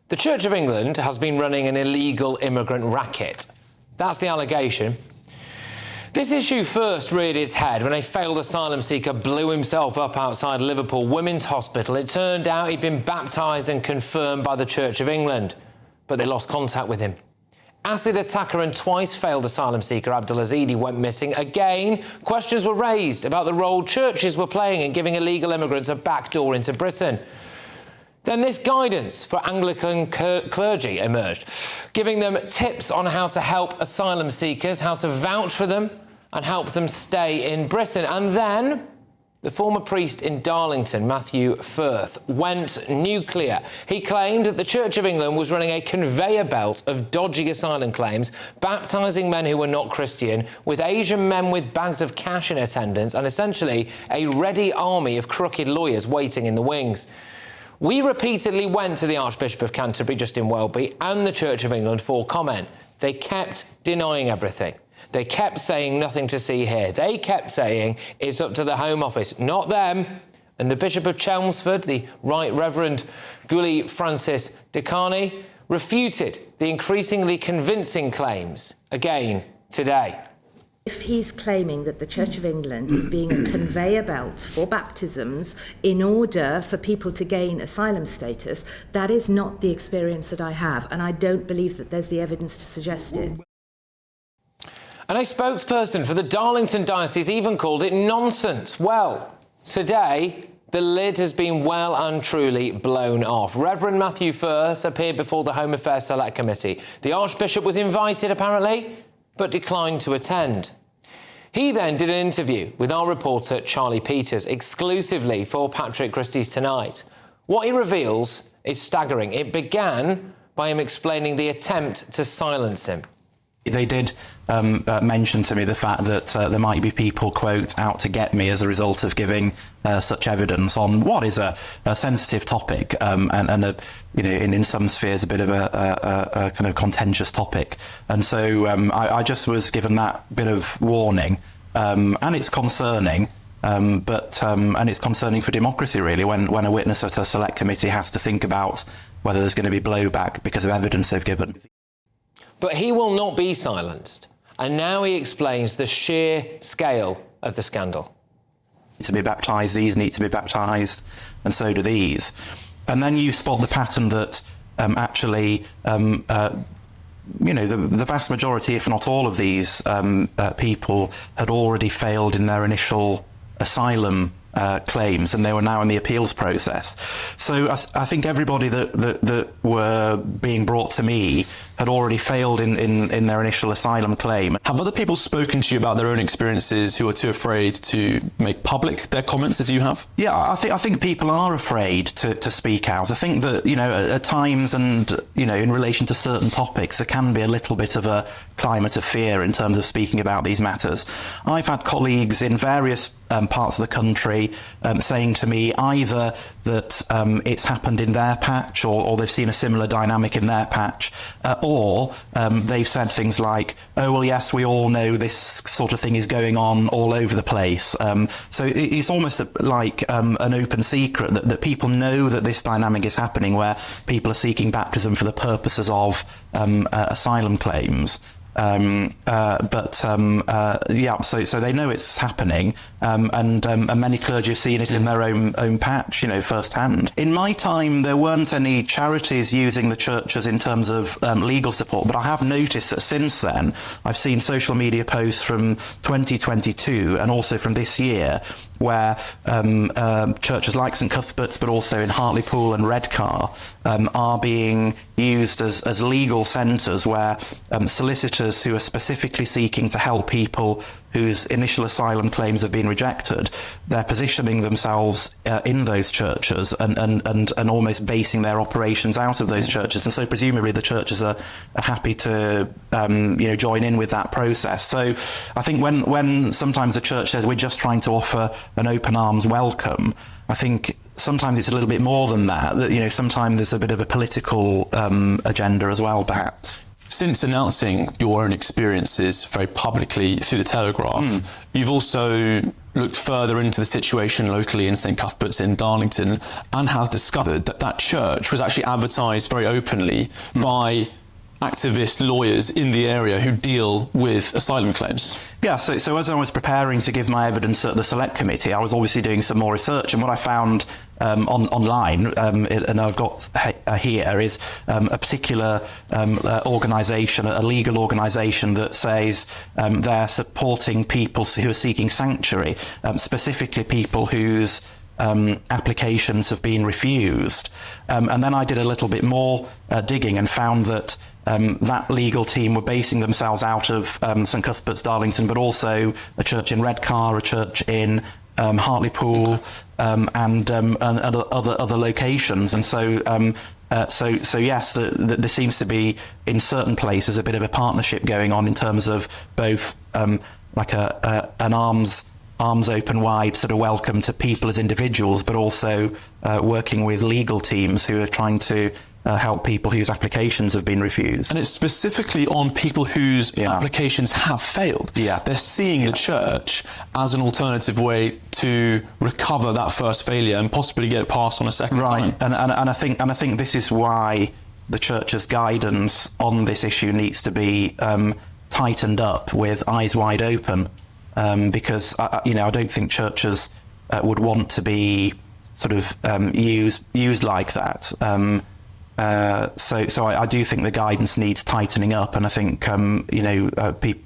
The Church of England has been running an illegal immigrant racket. That's the allegation. This issue first reared its head when a failed asylum seeker blew himself up outside Liverpool Women's Hospital. It turned out he'd been baptised and confirmed by the Church of England, but they lost contact with him. Acid attacker and twice failed asylum seeker Abdulazidi went missing again. Questions were raised about the role churches were playing in giving illegal immigrants a backdoor into Britain. Then this guidance for Anglican clergy emerged, giving them tips on how to help asylum seekers, how to vouch for them and help them stay in Britain. And then the former priest in Darlington, Matthew Firth, went nuclear. He claimed that the Church of England was running a conveyor belt of dodgy asylum claims, baptising men who were not Christian, with Asian men with bags of cash in attendance, and essentially a ready army of crooked lawyers waiting in the wings. We repeatedly went to the Archbishop of Canterbury, Justin Welby, and the Church of England for comment. They kept denying everything. They kept saying nothing to see here. They kept saying it's up to the Home Office, not them. And the Bishop of Chelmsford, the Right Reverend Gully Francis Decani, refuted the increasingly convincing claims again today. If he's claiming that the Church of England is being a conveyor belt for baptisms in order for people to gain asylum status, that is not the experience that I have, and I don't believe that there's the evidence to suggest it. And a spokesperson for the Darlington Diocese even called it nonsense. Well, today, the lid has been well and truly blown off. Reverend Matthew Firth appeared before the Home Affairs Select Committee. The Archbishop was invited, apparently, but declined to attend. He then did an interview with our reporter Charlie Peters exclusively for Patrick Christie's Tonight. What he reveals is staggering. It began by him explaining the attempt to silence him. They did mention to me the fact that there might be people, quote, out to get me as a result of giving such evidence on what is a sensitive topic and a, you know, in some spheres a bit of a kind of contentious topic. And so I just was given that bit of warning, and it's concerning. And it's concerning for democracy, really, when a witness at a select committee has to think about whether there's going to be blowback because of evidence they've given. But he will not be silenced. And now he explains the sheer scale of the scandal. To be baptised, these need to be baptised, and so do these. And then you spot the pattern that actually, you know, the vast majority, if not all of these people had already failed in their initial asylum claims, and they were now in the appeals process. So I think everybody that were being brought to me had already failed in their initial asylum claim. Have other people spoken to you about their own experiences who are too afraid to make public their comments as you have? Yeah, I think people are afraid to speak out. I think that, you know, at times, and, you know, in relation to certain topics, there can be a little bit of a climate of fear in terms of speaking about these matters. I've had colleagues in various parts of the country saying to me either that it's happened in their patch, or they've seen a similar dynamic in their patch, or they've said things like, oh, well, yes, we all know this sort of thing is going on all over the place. So it's almost like an open secret that people know that this dynamic is happening, where people are seeking baptism for the purposes of asylum claims. Yeah, so they know it's happening, and many clergy have seen it in their own patch, you know, firsthand. In my time, there weren't any charities using the churches in terms of legal support, but I have noticed that since then, I've seen social media posts from 2022 and also from this year, where churches like St Cuthbert's, but also in Hartlepool and Redcar, are being used as legal centres where solicitors who are specifically seeking to help people whose initial asylum claims have been rejected, they're positioning themselves in those churches and almost basing their operations out of those churches. And so presumably the churches are happy to you know, join in with that process. So I think when sometimes the church says we're just trying to offer an open arms welcome, I think sometimes it's a little bit more than that, you know, sometimes there's a bit of a political agenda as well, perhaps. Since announcing your own experiences very publicly through the Telegraph, you've also looked further into the situation locally in St Cuthbert's in Darlington and has discovered that that church was actually advertised very openly by activist lawyers in the area who deal with asylum claims. Yeah, so as I was preparing to give my evidence at the Select Committee, I was obviously doing some more research, and what I found online, and I've got here, is a particular organisation, a legal organisation that says they're supporting people who are seeking sanctuary, specifically people whose applications have been refused. And then I did a little bit more digging and found that that legal team were basing themselves out of St Cuthbert's, Darlington, but also a church in Redcar, a church in Hartlepool, and other locations. And so yes, there seems to be in certain places a bit of a partnership going on in terms of both like an arms open wide sort of welcome to people as individuals, but also working with legal teams who are trying to help people whose applications have been refused. And it's specifically on people whose applications have failed. Yeah. They're seeing the church as an alternative way to recover that first failure and possibly get it passed on a second time. And I think this is why the church's guidance on this issue needs to be tightened up with eyes wide open, because I don't think churches would want to be sort of used like that. So I do think the guidance needs tightening up, and I think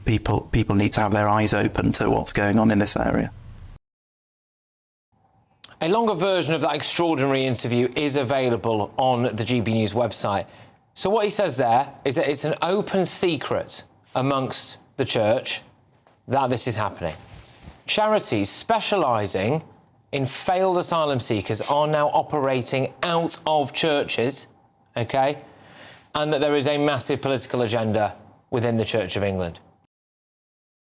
people need to have their eyes open to what's going on in this area. A longer version of that extraordinary interview is available on the GB News website. So what he says there is that it's an open secret amongst the church that this is happening. Charities specialising in failed asylum seekers are now operating out of churches, okay, and that there is a massive political agenda within the Church of England.